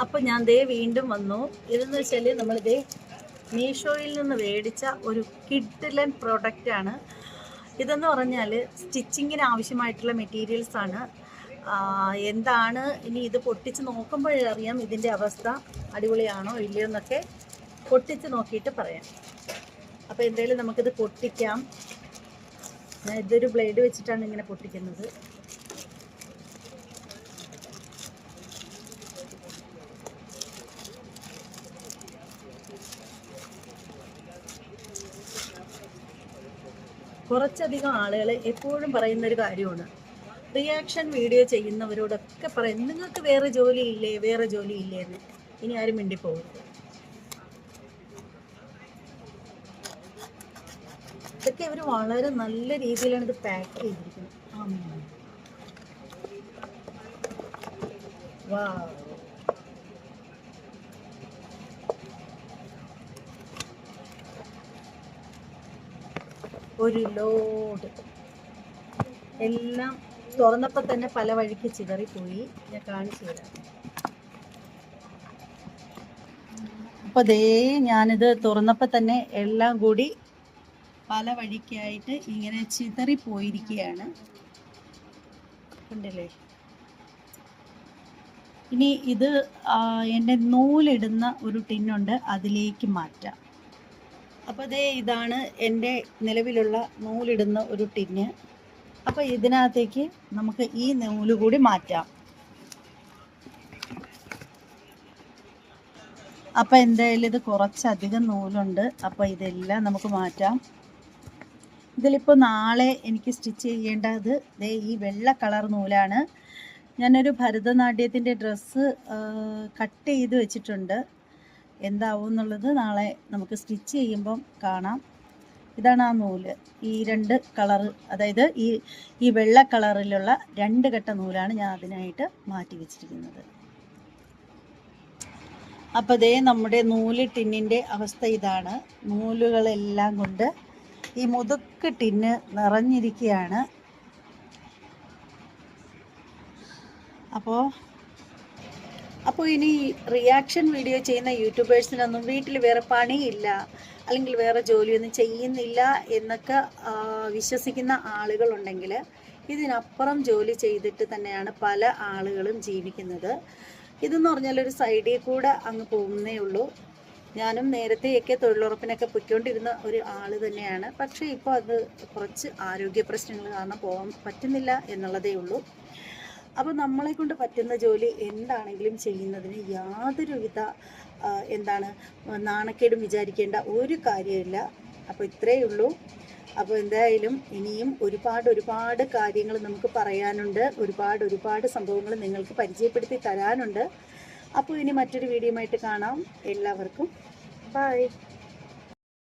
അപ്പോൾ ഞാൻ ദേ വീണ്ടും വന്നു. ഇതെന്ന് വെച്ചാൽ നമ്മളിതേ മീഷോയിൽ നിന്ന് മേടിച്ച ഒരു കിഡ്ലൻ പ്രോഡക്റ്റാണ്. ഇതെന്ന് പറഞ്ഞാൽ സ്റ്റിച്ചിങ്ങിന് ആവശ്യമായിട്ടുള്ള മെറ്റീരിയൽസാണ്. എന്താണ് ഇനി ഇത് പൊട്ടിച്ച് നോക്കുമ്പോഴേ അറിയാം ഇതിൻ്റെ അവസ്ഥ അടിപൊളിയാണോ ഇല്ലയോ എന്നൊക്കെ പൊട്ടിച്ച് നോക്കിയിട്ട് പറയാം. അപ്പോൾ എന്തായാലും നമുക്കിത് പൊട്ടിക്കാം. ഞാൻ ഇതൊരു ബ്ലേഡ് വെച്ചിട്ടാണ് ഇങ്ങനെ പൊട്ടിക്കുന്നത്. കുറച്ചധികം ആളുകൾ എപ്പോഴും പറയുന്നൊരു കാര്യമാണ്, റിയാക്ഷൻ വീഡിയോ ചെയ്യുന്നവരോടൊക്കെ പറയും നിങ്ങൾക്ക് വേറെ ജോലിയില്ലേ വേറെ ജോലിയില്ലേ എന്ന്. ഇനി ആരും മിണ്ടിപ്പോകരുത്. ഇതൊക്കെ ഇവർ വളരെ നല്ല രീതിയിലാണ് ഇത് പാക്ക് ചെയ്തിരിക്കുന്നത്. വാ, ഒരു ലോഡ് എല്ലാം തുറന്നപ്പോൾ തന്നെ പല വഴിക്ക് ചിതറിപ്പോയി. ഞാൻ കാണിച്ചു തരാം. അപ്പോൾ ദേ ഞാനിത് തുറന്നപ്പോൾ തന്നെ എല്ലാം കൂടി പല വഴിക്കായിട്ട് ഇങ്ങനെ ചിതറിപ്പോയിരിക്കുകയാണ്. കണ്ടില്ലേ? ഇനി ഇത് എൻ്റെ നൂലിടുന്ന ഒരു ടിന്നുണ്ട്, അതിലേക്ക് മാറ്റാം. അപ്പോൾ ദേ ഇതാണ് എൻ്റെ നിലവിലുള്ള നൂലിടുന്ന ഒരു ടിന്ന്. അപ്പോൾ ഇതിനകത്തേക്ക് നമുക്ക് ഈ നൂല് കൂടി മാറ്റാം. അപ്പോൾ എന്തായാലും ഇത് കുറച്ചധികം നൂലുണ്ട്. അപ്പോൾ ഇതെല്ലാം നമുക്ക് മാറ്റാം. ഇതിലിപ്പോൾ നാളെ എനിക്ക് സ്റ്റിച്ച് ചെയ്യേണ്ടത് ദേ ഈ വെള്ള കളർ നൂലാണ്. ഞാനൊരു ഭരതനാട്യത്തിൻ്റെ ഡ്രസ്സ് കട്ട് ചെയ്ത് വെച്ചിട്ടുണ്ട്. എന്താവും എന്നുള്ളത് നാളെ നമുക്ക് സ്റ്റിച്ച് ചെയ്യുമ്പം കാണാം. ഇതാണ് ആ നൂല്. ഈ രണ്ട് കളറ്, അതായത് ഈ വെള്ള കളറിലുള്ള 2 കെട്ട നൂലാണ് ഞാൻ അതിനായിട്ട് മാറ്റി വെച്ചിരിക്കുന്നത്. അപ്പോൾ ദേ നമ്മുടെ നൂല് ടിന്നിൻ്റെ അവസ്ഥ ഇതാണ്. നൂലുകളെല്ലാം കൊണ്ട് ഈ മുതുക്ക് ടിന്ന് നിറഞ്ഞിരിക്കുകയാണ്. അപ്പോൾ ഇനി റിയാക്ഷൻ വീഡിയോ ചെയ്യുന്ന യൂട്യൂബേഴ്സിനൊന്നും വീട്ടിൽ വേറെ പണിയില്ല, അല്ലെങ്കിൽ വേറെ ജോലിയൊന്നും ചെയ്യുന്നില്ല എന്നൊക്കെ വിശ്വസിക്കുന്ന ആളുകളുണ്ടെങ്കിൽ ഇതിനപ്പുറം ജോലി ചെയ്തിട്ട് തന്നെയാണ് പല ആളുകളും ജീവിക്കുന്നത്. ഇതെന്ന് പറഞ്ഞാൽ ഒരു സൈഡിൽ കൂടെ അങ്ങ് പോകുന്നേ ഉള്ളൂ. ഞാനും നേരത്തെയൊക്കെ തൊഴിലുറപ്പിനൊക്കെ പൊയ്ക്കൊണ്ടിരുന്ന ഒരു ആൾ തന്നെയാണ്. പക്ഷേ ഇപ്പോൾ അത് കുറച്ച് ആരോഗ്യ പ്രശ്നങ്ങൾ കാരണം പോകാൻ പറ്റുന്നില്ല എന്നുള്ളതേ ഉള്ളൂ. അപ്പോൾ നമ്മളെ കൊണ്ട് പറ്റുന്ന ജോലി എന്താണെങ്കിലും ചെയ്യുന്നതിന് യാതൊരുവിധ നാണക്കേടും വിചാരിക്കേണ്ട ഒരു കാര്യമില്ല. അപ്പോൾ ഇത്രയേ ഉള്ളൂ. അപ്പോൾ എന്തായാലും ഇനിയും ഒരുപാട് കാര്യങ്ങൾ നമുക്ക് പറയാനുണ്ട്. ഒരുപാട് സംഭവങ്ങൾ നിങ്ങൾക്ക് പരിചയപ്പെടുത്തി തരാനുണ്ട്. അപ്പോൾ ഇനി മറ്റൊരു വീഡിയോയുമായിട്ട് കാണാം. എല്ലാവർക്കും ബൈ.